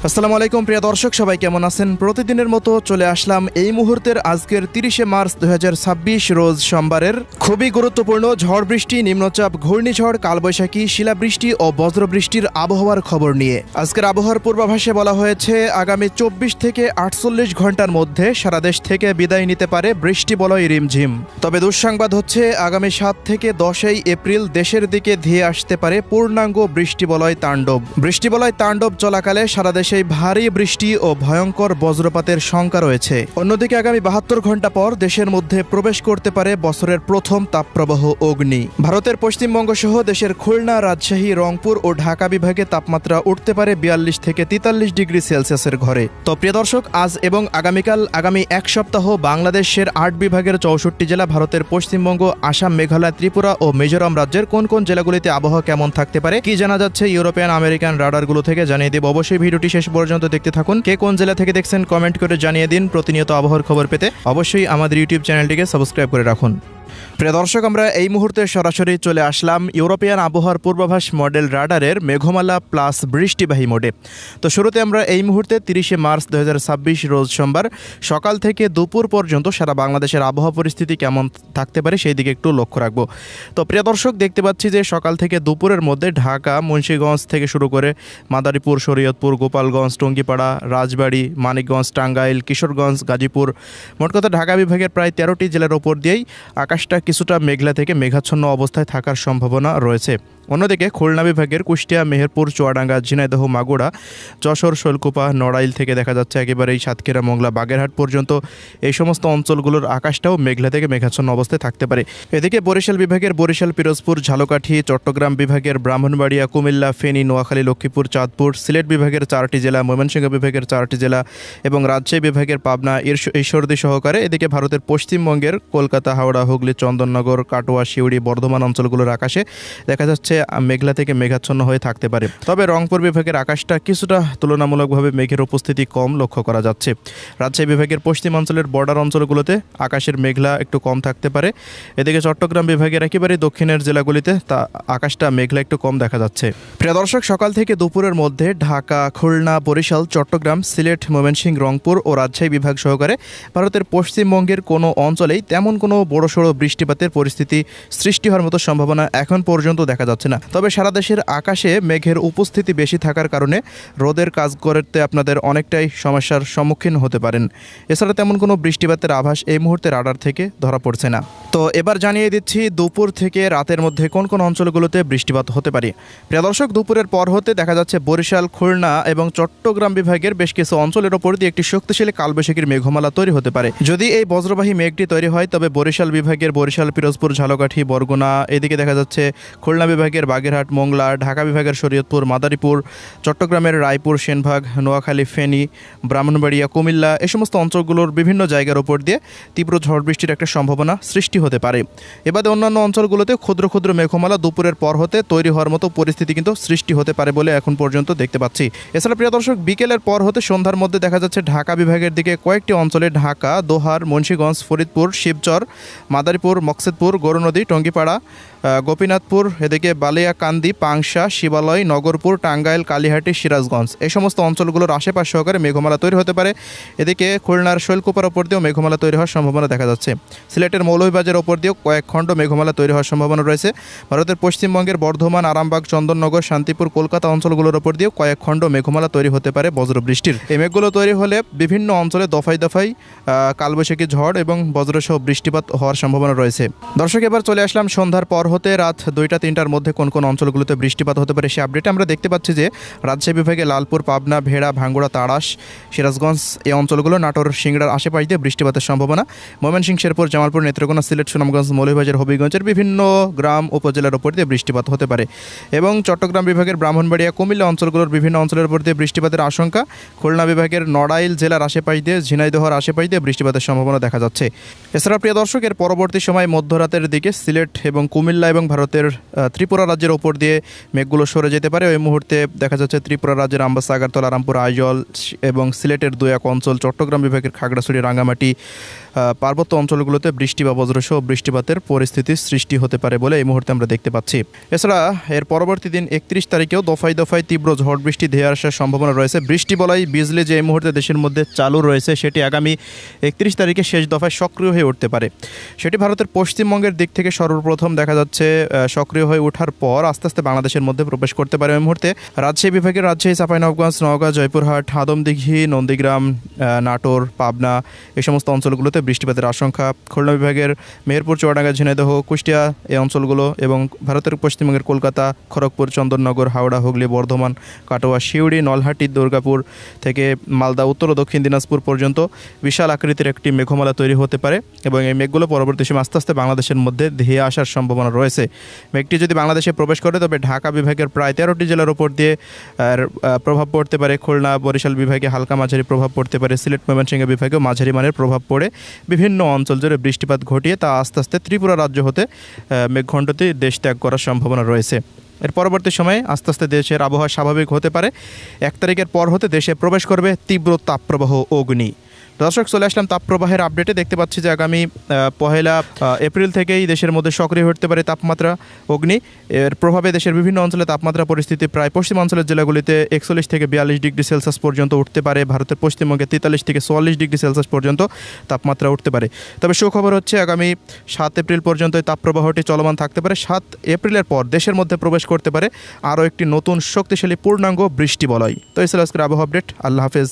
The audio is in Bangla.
আসসালামু আলাইকুম প্রিয় দর্শক, সবাই কেমন আছেন? প্রতিদিনের মতো চলে আসলাম এই মুহূর্তের আজকের 30শে মার্চ 2026 রোজ সোমবারের খুবই গুরুত্বপূর্ণ ঝড় বৃষ্টি, নিম্নচাপ, ঘূর্ণিঝড়, কালবৈশাখী, শিলাবৃষ্টি ও বজ্রবৃষ্টির আবহাওয়ার খবর নিয়ে। আজকের আবহাওয়ার পূর্বাভাসে বলা হয়েছে আগামী 24 থেকে 48 ঘন্টার মধ্যে সারা দেশ থেকে বিদায় নিতে পারে বৃষ্টি বলয় রিমঝিম। তবে দুঃসংবাদ হচ্ছে আগামী 7 থেকে 10 এপ্রিল দেশের দিকে ধেয়ে আসতে পারে পূর্ণাঙ্গ বৃষ্টি বলয় তাণ্ডব। বৃষ্টি বলয় তাণ্ডব চলাকালে সারা দেশে ভারী বৃষ্টি ও ভয়ঙ্কর বজ্রপাতের শঙ্কা রয়েছে। অন্যদিকে আগামী 72 ঘন্টা পর দেশের মধ্যে প্রবেশ করতে পারে বছরের প্রথম তাপপ্রবাহ অগ্নি। ভারতের পশ্চিমবঙ্গ সহ দেশের খুলনা, রাজশাহী, রংপুর ও ঢাকা বিভাগে তাপমাত্রা উঠতে পারে 42 থেকে 43 ডিগ্রি সেলসিয়াসের ঘরে। তো প্রিয় দর্শক, আজ এবং আগামীকাল আগামী এক সপ্তাহ বাংলাদেশের 8 বিভাগের 64 জেলা, ভারতের পশ্চিমবঙ্গ, আসাম, মেঘালয়, ত্রিপুরা ও মিজোরাম রাজ্যের কোন কোন জেলাগুলিতে আবহাওয়া কেমন থাকতে পারে, কি জানা যাচ্ছে ইউরোপিয়ান আমেরিকান রাডারগুলো থেকে জানিয়ে দেব। অবশ্যই ভিডিওটি শেষ পর্যন্ত দেখতে থাকুন। কে কোন জেলা থেকে দেখছেন কমেন্ট করে জানিয়ে দিন। প্রতিনিয়ত আবহাওয়ার খবর পেতে অবশ্যই আমাদের ইউটিউব চ্যানেলটিকে সাবস্ক্রাইব করে রাখুন। প্রিয় দর্শক, আমরা এই মুহূর্তে সরাসরি চলে আসলাম ইউরোপিয়ান আবহাওয়ার পূর্বাভাস মডেল রাডারের মেঘমালা প্লাস বৃষ্টিবাহী মোডে। তো শুরুতে আমরা এই মুহূর্তে 30শে মার্চ 2026 রোজ সোমবার সকাল থেকে দুপুর পর্যন্ত সারা বাংলাদেশের আবহাওয়া পরিস্থিতি কেমন থাকতে পারে সেই দিকে একটু লক্ষ্য রাখবো। তো প্রিয় দর্শক, দেখতে পাচ্ছি যে সকাল থেকে দুপুরের মধ্যে ঢাকা, মুন্সিগঞ্জ থেকে শুরু করে মাদারীপুর, শরীয়তপুর, গোপালগঞ্জ, টঙ্গীপাড়া, রাজবাড়ী, মানিকগঞ্জ, টাঙ্গাইল, কিশোরগঞ্জ, গাজীপুর, মোট কথা ঢাকা বিভাগের প্রায় 13টি জেলার ওপর দিয়েই আকাশটা কিছুটা মেঘলা থেকে মেঘাচ্ছন্ন অবস্থায় থাকার সম্ভাবনা রয়েছে। অন্যদিকে খুলনা বিভাগের কুষ্টিয়া, মেহেরপুর, চুয়াডাঙ্গা, ঝিনাইদহ, মাগুরা, যশোর, শৈলকুপা, নড়াইল থেকে দেখা যাচ্ছে একেবারেই সাতক্ষীরা, মংলা, বাগেরহাট পর্যন্ত এই সমস্ত অঞ্চলগুলোর আকাশটাও মেঘলা থেকে মেঘাচ্ছন্ন অবস্থায় থাকতে পারে। এদিকে বরিশাল বিভাগের বরিশাল, পিরোজপুর, ঝালকাঠি, চট্টগ্রাম বিভাগের ব্রাহ্মণবাড়িয়া, কুমিল্লা, ফেনী, নোয়াখালী, লক্ষ্মীপুর, চাঁদপুর, সিলেট বিভাগের 4টি জেলা, ময়মনসিংহ বিভাগের 4টি জেলা এবং রাজশাহী বিভাগের পাবনা, ঈশ্বরদী সহকারে এদিকে ভারতের পশ্চিমবঙ্গের কলকাতা, হাওড়া, হুগলি, চন্দননগর, কাটোয়া, শিউড়ি, বর্ধমান অঞ্চলগুলোর আকাশে দেখা যাচ্ছে মেঘলা থেকে মেঘাচ্ছন্ন হয়ে থাকতে পারে। তবে রংপুর বিভাগের আকাশটা কিছুটা তুলনামূলকভাবে মেঘের উপস্থিতি কম লক্ষ্য করা যাচ্ছে। রাজশাহী বিভাগের পশ্চিমাঞ্চলের বর্ডার অঞ্চলগুলোতে আকাশের মেঘলা একটু কম থাকতে পারে। এদিকে চট্টগ্রাম বিভাগের একেবারে দক্ষিণের জেলাগুলিতে আকাশটা মেঘলা একটু কম দেখা যাচ্ছে। প্রিয় দর্শক, সকাল থেকে দুপুরের মধ্যে ঢাকা, খুলনা, বরিশাল, চট্টগ্রাম, সিলেট, ময়মনসিংহ, রংপুর ও রাজশাহী বিভাগ সহকারে ভারতের পশ্চিমবঙ্গের কোনো অঞ্চলেই তেমন কোনো বড়সড় বৃষ্টিপাতের পরিস্থিতি সৃষ্টি হওয়ার মতো সম্ভাবনা এখন পর্যন্ত দেখা যাচ্ছে না। তবে সারা দেশের আকাশে মেঘের উপস্থিতি বেশি থাকার কারণে রোদের কাজ করতে আপনাদের অনেকটাই সমস্যার সম্মুখীন হতে পারেন। এছাড়া তেমন কোনো বৃষ্টিপাতের আভাস এই মুহূর্তে রাডার থেকে ধরা পড়ছে না। তো এবার জানিয়ে দিচ্ছি দুপুর থেকে রাতের মধ্যে কোন কোন অঞ্চলগুলোতে বৃষ্টিপাত হতে পারে। প্রিয় দর্শক, দুপুরের পর হতে দেখা যাচ্ছে বরিশাল, খুলনা এবং চট্টগ্রাম বিভাগের বেশ কিছু অঞ্চলের ওপর দিয়ে একটি শক্তিশালী কালবৈশাখীর মেঘমালা তৈরি হতে পারে। যদি এই বজ্রবাহী মেঘটি তৈরি হয় তবে বরিশাল বিভাগের বরিশাল, পিরোজপুর, ঝালকাঠি, বরগুনা, এদিকে দেখা যাচ্ছে খুলনা বিভাগের বাগেরহাট, মোংলা, ঢাকা বিভাগের শরীয়তপুর, মাদারীপুর, চট্টগ্রামের রায়পুর, সেনবাগ, নোয়াখালী, ফেনী, ব্রাহ্মণবাড়িয়া, কুমিল্লা, এই সমস্ত অঞ্চলগুলোর বিভিন্ন জায়গার উপর দিয়ে তীব্র ঝড় বৃষ্টির একটা সম্ভাবনা সৃষ্টি হতে পারে। এবারে অন্যান্য অঞ্চলগুলোতে ক্ষুদ্র ক্ষুদ্র মেঘমালা দুপুরের পর হতে তৈরি হওয়ার মতো পরিস্থিতি কিন্তু সৃষ্টি হতে পারে বলে এখন পর্যন্ত দেখতে পাচ্ছি। এছাড়া প্রিয় দর্শক, বিকেলের পর হতে সন্ধ্যার মধ্যে দেখা যাচ্ছে ঢাকা বিভাগের দিকে কয়েকটি অঞ্চলে ঢাকা, দোহার, মুন্সিগঞ্জ, ফরিদপুর, শিবচর, মাদারীপুর, মকসেদপুর, গরুনদী, টঙ্গীপাড়া, গোপীনাথপুর, এদিকে বালিয়াকান্দি, পাংশা, শিবালয়, নগরপুর, টাঙ্গাইল, কালীহাটি, সিরাজগঞ্জ, এই সমস্ত অঞ্চলগুলোর আশেপাশ সহকারে মেঘমালা তৈরি হতে পারে। এদিকে খুলনার শৈলকুপার ওপর দিয়েও মেঘমালা তৈরি হওয়ার সম্ভাবনা দেখা যাচ্ছে। সিলেটের মৌলভীবাজারের ওপর দিয়েও কয়েক খণ্ড মেঘমালা তৈরি হওয়ার সম্ভাবনা রয়েছে। ভারতের পশ্চিমবঙ্গের বর্ধমান, আরামবাগ, চন্দননগর, শান্তিপুর, কলকাতা অঞ্চলগুলোর ওপর দিয়েও কয়েক খণ্ড মেঘমালা তৈরি হতে পারে বজ্রবৃষ্টির। এই মেঘগুলো তৈরি হলে বিভিন্ন অঞ্চলে দফায় দফায় কালবৈশাখী ঝড় এবং বজ্রসহ বৃষ্টিপাত হওয়ার সম্ভাবনা রয়েছে। দর্শক, এবার চলে আসলাম সন্ধ্যার পর হতে রাত 2টা-3টার মধ্যে কোন কোন অঞ্চলগুলোতে বৃষ্টিপাত হতে পারে সে আপডেটে। আমরা দেখতে পাচ্ছি যে রাজশাহী বিভাগে লালপুর, পাবনা, ভেড়া, ভাঙ্গুড়া, তাড়াশ, সিরাজগঞ্জ এই অঞ্চলগুলো, নাটোর, সিংড়ার আশেপাশ দিয়ে বৃষ্টিপাতের সম্ভাবনা। ময়মনসিংহ, শেরপুর, জামালপুর, নেত্রকোনা, সিলেট, সুনামগঞ্জ, মৌলভীবাজার, হবিগঞ্জের বিভিন্ন গ্রাম উপজেলার উপর দিয়ে বৃষ্টিপাত হতে পারে এবং চট্টগ্রাম বিভাগের ব্রাহ্মণবাড়িয়া, কুমিল্লা অঞ্চলগুলোর বিভিন্ন অঞ্চলের উপর দিয়ে বৃষ্টিপাতের আশঙ্কা। খুলনা বিভাগের নড়াইল জেলার আশেপাশ দিয়ে, ঝিনাইদহর আশেপাশ দিয়ে বৃষ্টিপাতের সম্ভাবনা দেখা যাচ্ছে। এছাড়া প্রিয় দর্শক, এর পরবর্তী সময় মধ্যরাতের দিকে সিলেট এবং কুমিল্লা কুমিল্লা এবং ভারতের ত্রিপুরা রাজ্যের ওপর দিয়ে মেঘগুলো সরে যেতে পারে। ওই মুহূর্তে দেখা যাচ্ছে ত্রিপুরা রাজ্যের আমবাসা, আগরতলা, রামপুর, আইজল এবং সিলেটের দু এক অঞ্চল, চট্টগ্রাম বিভাগের খাগড়াছড়ি, রাঙ্গামাটি, পার্বত্য অঞ্চলগুলোতে বৃষ্টি বা বজ্রসহ বৃষ্টিপাতের পরিস্থিতির সৃষ্টি হতে পারে বলে এই মুহূর্তে আমরা দেখতে পাচ্ছি। এছাড়া এর পরবর্তী দিন 31 তারিখেও দফায় দফায় তীব্র ঝড় বৃষ্টি ধেয়ে আসার সম্ভাবনা রয়েছে। বৃষ্টি বলাই বিজলি যে এই মুহূর্তে দেশের মধ্যে চালু রয়েছে সেটি আগামী 31 তারিখে শেষ দফায় সক্রিয় হয়ে উঠতে পারে। সেটি ভারতের পশ্চিমবঙ্গের দিক থেকে সর্বপ্রথম দেখা যাচ্ছে সক্রিয় হয়ে ওঠার পর আস্তে আস্তে বাংলাদেশের মধ্যে প্রবেশ করতে পারে। ওই মুহূর্তে রাজশাহী বিভাগের রাজশাহী, চাঁপাইনবাবগঞ্জ, নওগাঁ, জয়পুরহাট, আদমদিঘি, নন্দীগ্রাম, নাটোর, পাবনা এই সমস্ত অঞ্চলগুলোতে বৃষ্টিপাতের আশঙ্কা। খুলনা বিভাগের মেহেরপুর, চুয়াডাঙ্গা, ঝিনাইদহ, কুষ্টিয়া এই অঞ্চলগুলো এবং ভারতের পশ্চিমবঙ্গের কলকাতা, খড়গপুর, চন্দননগর, হাওড়া, হুগলি, বর্ধমান, কাটোয়া, শিউড়ি, নলহাটি, দুর্গাপুর থেকে মালদা, উত্তর ও দক্ষিণ দিনাজপুর পর্যন্ত বিশাল আকৃতির একটি মেঘমালা তৈরি হতে পারে এবং এই মেঘগুলো পরবর্তী সময় আস্তে আস্তে বাংলাদেশের মধ্যে ধেয়ে আসার সম্ভাবনা রয়েছে। মেঘটি যদি বাংলাদেশে প্রবেশ করে তবে ঢাকা বিভাগের প্রায় 13টি জেলার উপর দিয়ে প্রভাব পড়তে পারে। খুলনা, বরিশাল বিভাগে হালকা মাঝারি প্রভাব পড়তে পারে। সিলেট, ময়মনসিংহ বিভাগেও মাঝারি মানের প্রভাব পড়ে বিভিন্ন অঞ্চল জুড়ে বৃষ্টিপাত ঘটিয়ে তা আস্তে আস্তে ত্রিপুরা রাজ্য হতে মেঘখণ্ডটি দেশ ত্যাগ করার সম্ভাবনা রয়েছে। এর পরবর্তী সময়ে আস্তে আস্তে দেশের আবহাওয়া স্বাভাবিক হতে পারে। 1 তারিখের পর হতে দেশে প্রবেশ করবে তীব্র তাপপ্রবাহ অগ্নি। দর্শক, চলে আসলাম তাপপ্রবাহের আপডেটে। দেখতে পাচ্ছি যে আগামী 1 এপ্রিল থেকেই দেশের মধ্যে সক্রিয় হতে পারে তাপমাত্রা অগ্নি। এর প্রভাবে দেশের বিভিন্ন অঞ্চলে তাপমাত্রা পরিস্থিতি প্রায় পশ্চিমাঞ্চলের জেলাগুলিতে 41 থেকে 42 ডিগ্রি সেলসিয়াস পর্যন্ত উঠতে পারে। ভারতের পশ্চিমবঙ্গে 43 থেকে 44 ডিগ্রি সেলসিয়াস পর্যন্ত তাপমাত্রা উঠতে পারে। তবে সুখবর হচ্ছে আগামী 7 এপ্রিল পর্যন্ত এই তাপপ্রবাহটি চলমান থাকতে পারে। 7 এপ্রিলের পর দেশের মধ্যে প্রবেশ করতে পারে আরও একটি নতুন শক্তিশালী পূর্ণাঙ্গ বৃষ্টি বলয়। তো এই ছিল আজকের আবহাওয়া আপডেট। আল্লাহ হাফেজ।